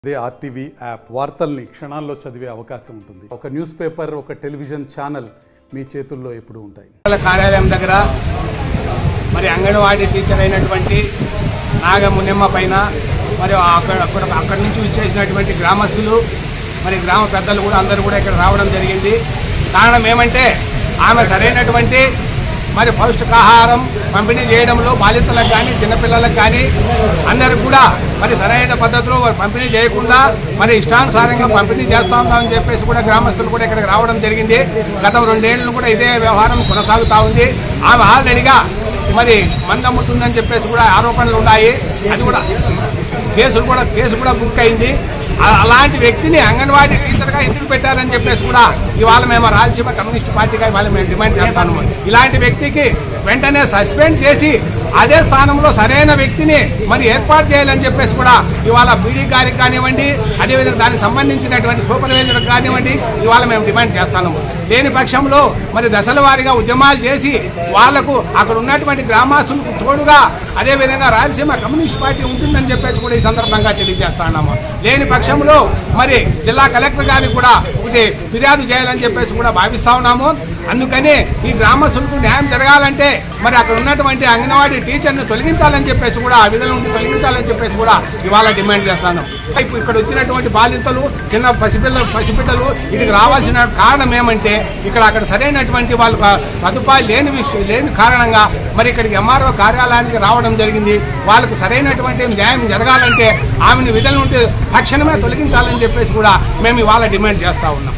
అదే RTV app వార్తల్ని క్షణాల్లో చదివే అవకాశం ఉంటుంది. ఒక న్యూస్ పేపర్, ఒక టెలివిజన్ ఛానల్ మీ చేతుల్లో ఎప్పుడు ఉంటాయి. కార్యాలయం దగ్గర మరి అంగన్వాడీ టీచర్ అయినటువంటి నాగమునిమ్మ పైన మరి అక్కడి నుంచి విచ్చేసినటువంటి గ్రామస్తులు మరి గ్రామ పెద్దలు కూడా అందరూ కూడా ఇక్కడ రావడం జరిగింది. కారణం ఏమంటే ఆమె సరైనటువంటి మరి పౌష్టికాహారం పంపిణీ చేయడంలో బాలింతలకు కానీ చిన్నపిల్లలకు కానీ అందరికి కూడా మరి సరైన పద్ధతిలో పంపిణీ చేయకుండా మరి ఇష్టానుసారంగా పంపిణీ చేస్తూ ఉంటామని చెప్పేసి కూడా గ్రామస్తులు కూడా ఇక్కడికి రావడం జరిగింది. గత 2 ఏళ్ళు కూడా ఇదే వ్యవహారం కొనసాగుతూ ఉంది. ఆమె ఆల్రెడీగా మరి మందమ్ముతుందని చెప్పేసి కూడా ఆరోపణలు ఉన్నాయి. అది కూడా కేసు కూడా బుక్ అయింది. అలాంటి వ్యక్తిని అంగన్వాడీ టీచర్గా ఎందుకు పెట్టారని చెప్పేసి కూడా ఇవాళ మేము రాయలసీమ కమ్యూనిస్ట్ పార్టీగా ఇవాళ మేము డిమాండ్ చేస్తాము. ఇలాంటి వ్యక్తికి వెంటనే సస్పెండ్ చేసి అదే స్థానంలో సరైన వ్యక్తిని మరి ఏర్పాటు చేయాలని చెప్పేసి కూడా ఇవాళ బీడీ గారికి కానివ్వండి, అదేవిధంగా దానికి సంబంధించినటువంటి సూపర్వైజర్కి కానివ్వండి ఇవాళ మేము డిమాండ్ చేస్తాము. లేని పక్షంలో మరి దశల వారీగా ఉద్యమాలు చేసి వాళ్లకు అక్కడ ఉన్నటువంటి గ్రామస్తులకు తోడుగా అదేవిధంగా రాయలసీమ కమ్యూనిస్ట్ పార్టీ ఉంటుందని చెప్పేసి కూడా ఈ సందర్భంగా తెలియజేస్తున్నాము. లేని పక్షంలో మరి జిల్లా కలెక్టర్ గారికి కూడా ఒకటి ఫిర్యాదు చేయాలని చెప్పేసి కూడా భావిస్తా ఉన్నాము. అందుకని ఈ గ్రామస్తులకు న్యాయం జరగాలంటే మరి అక్కడ ఉన్నటువంటి అంగన్వాడీ టీచర్ని తొలగించాలని చెప్పేసి కూడా ఆ విధుల నుండి తొలగించాలని చెప్పేసి కూడా ఇవాళ డిమాండ్ చేస్తాను. ఇప్పుడు ఇక్కడ వచ్చినటువంటి బాలింతలు చిన్న పసిబిడ్డలు ఇక్కడికి రావాల్సిన కారణం ఏమంటే అక్కడ సరైనటువంటి వాళ్ళకు సదుపాయాలు లేని కారణంగా మరి ఇక్కడికి ఎంఆర్ఓ కార్యాలయానికి రావడం జరిగింది. వాళ్ళకు సరైనటువంటి న్యాయం జరగాలంటే ఆమెను విధుల నుండి తక్షణమే తొలగించాలని చెప్పేసి కూడా మేము ఇవాళ డిమాండ్ చేస్తూ ఉన్నాం.